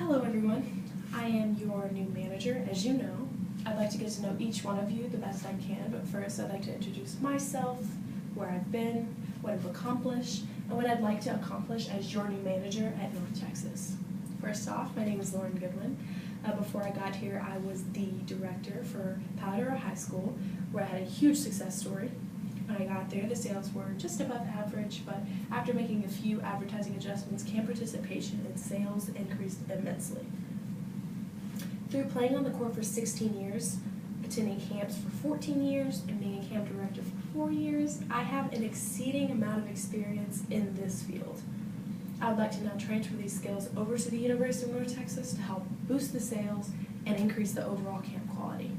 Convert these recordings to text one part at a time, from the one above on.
Hello everyone, I am your new manager. As you know, I'd like to get to know each one of you the best I can, but first I'd like to introduce myself, where I've been, what I've accomplished, and what I'd like to accomplish as your new manager at North Texas. First off, my name is Loryn Goodwin. Before I got here, I was the director for Paladora High School, where I had a huge success story. When I got there, the sales were just above average, but after making a few advertising adjustments, camp participation and sales increased immensely. Through playing on the court for 16 years, attending camps for 14 years, and being a camp director for 4 years, I have an exceeding amount of experience in this field. I would like to now transfer these skills over to the University of North Texas to help boost the sales and increase the overall camp quality.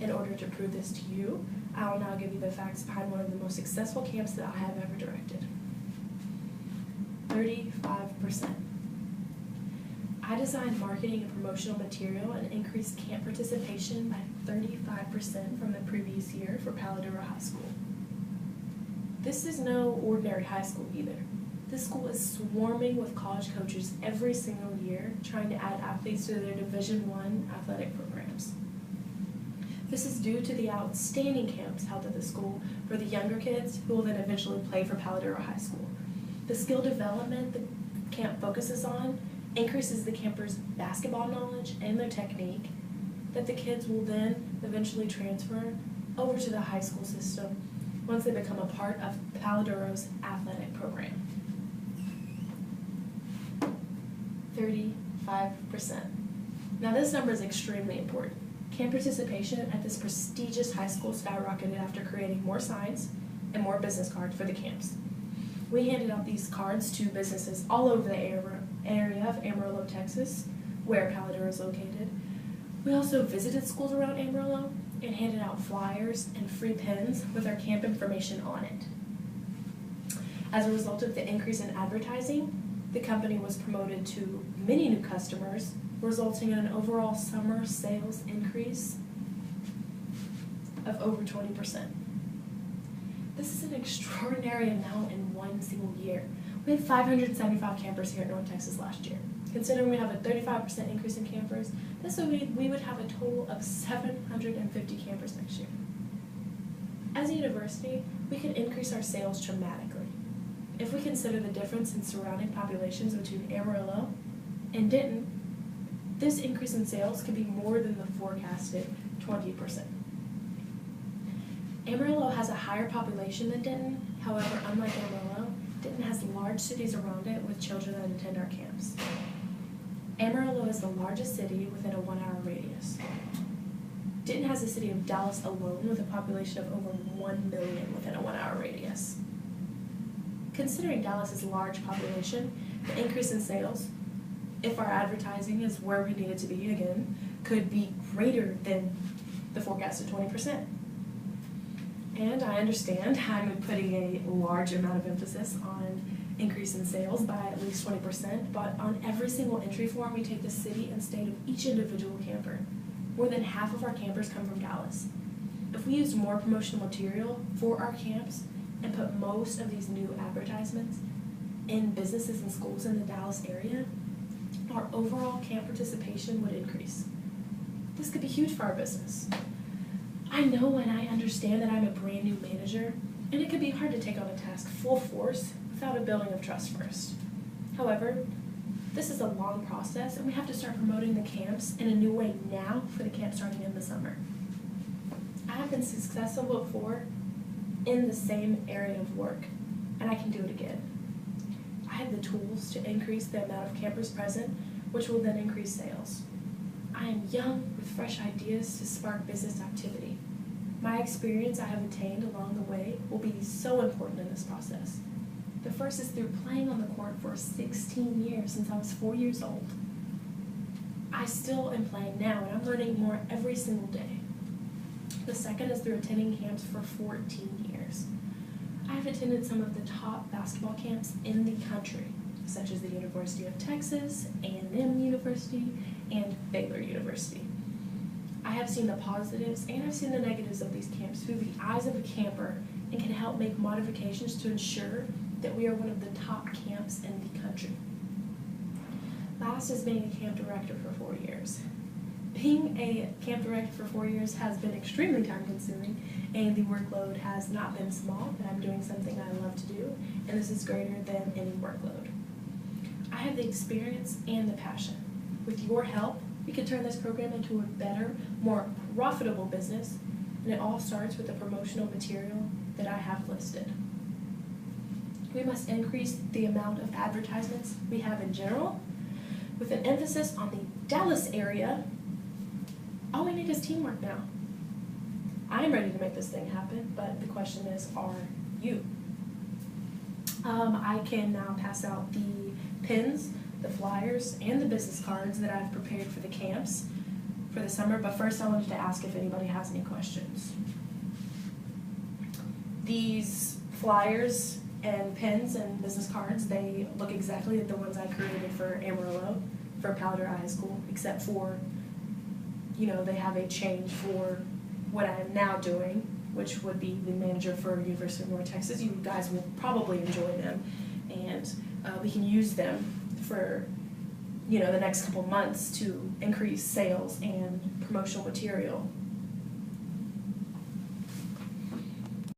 In order to prove this to you, I will now give you the facts behind one of the most successful camps that I have ever directed. 35%. I designed marketing and promotional material and increased camp participation by 35% from the previous year for Paladora High School. This is no ordinary high school either. This school is swarming with college coaches every single year trying to add athletes to their Division I athletic programs. This is due to the outstanding camps held at the school for the younger kids who will then eventually play for Paladora High School. The skill development the camp focuses on increases the campers' basketball knowledge and their technique that the kids will then eventually transfer over to the high school system once they become a part of Paladora's athletic program. 35%. Now this number is extremely important. Camp participation at this prestigious high school skyrocketed after creating more signs and more business cards for the camps. We handed out these cards to businesses all over the area of Amarillo, Texas, where Paladora is located. We also visited schools around Amarillo and handed out flyers and free pins with our camp information on it. As a result of the increase in advertising, the company was promoted to many new customers, resulting in an overall summer sales increase of over 20%. This is an extraordinary amount in one single year. We had 575 campers here at North Texas last year. Considering we have a 35% increase in campers, this would mean we would have a total of 750 campers next year. As a university, we could increase our sales dramatically. If we consider the difference in surrounding populations between Amarillo and Denton, this increase in sales could be more than the forecasted 20%. Amarillo has a higher population than Denton. However, unlike Amarillo, Denton has large cities around it with children that attend our camps. Amarillo is the largest city within a 1-hour radius. Denton has the city of Dallas alone with a population of over 1 million within a 1-hour radius. Considering Dallas's large population, the increase in sales, if our advertising is where we need it to be again, could be greater than the forecasted 20%. And I understand I'm putting a large amount of emphasis on increase in sales by at least 20%, but on every single entry form we take the city and state of each individual camper. More than half of our campers come from Dallas. If we used more promotional material for our camps and put most of these new advertisements in businesses and schools in the Dallas area, our overall camp participation would increase. This could be huge for our business. I know and I understand that I'm a brand new manager, and it could be hard to take on a task full force without a building of trust first. However, this is a long process, and we have to start promoting the camps in a new way now for the camp starting in the summer. I have been successful before in the same area of work, and I can do it again. I have the tools to increase the amount of campers present, which will then increase sales. I am young with fresh ideas to spark business activity. My experience I have attained along the way will be so important in this process. The first is through playing on the court for 16 years since I was 4 years old. I still am playing now, and I'm learning more every single day. The second is through attending camps for 14 years. I have attended some of the top basketball camps in the country, such as the University of Texas, A&M University, and Baylor University. I have seen the positives and I've seen the negatives of these camps through the eyes of a camper and can help make modifications to ensure that we are one of the top camps in the country. Last is being a camp director for 4 years. Being a camp director for 4 years has been extremely time consuming, and the workload has not been small, but I'm doing something I love to do, and this is greater than any workload. I have the experience and the passion. With your help, we can turn this program into a better, more profitable business, and it all starts with the promotional material that I have listed. We must increase the amount of advertisements we have in general, with an emphasis on the Dallas area. All we need is teamwork now. I am ready to make this thing happen, but the question is, are you? I can now pass out the pins, the flyers, and the business cards that I've prepared for the camps for the summer, but first I wanted to ask if anybody has any questions. These flyers and pins and business cards, they look exactly like the ones I created for Amarillo, for Powder High School, except for, they have a change for what I am now doing, which would be the manager for University of North Texas. You guys will probably enjoy them, and we can use them for, the next couple months to increase sales and promotional material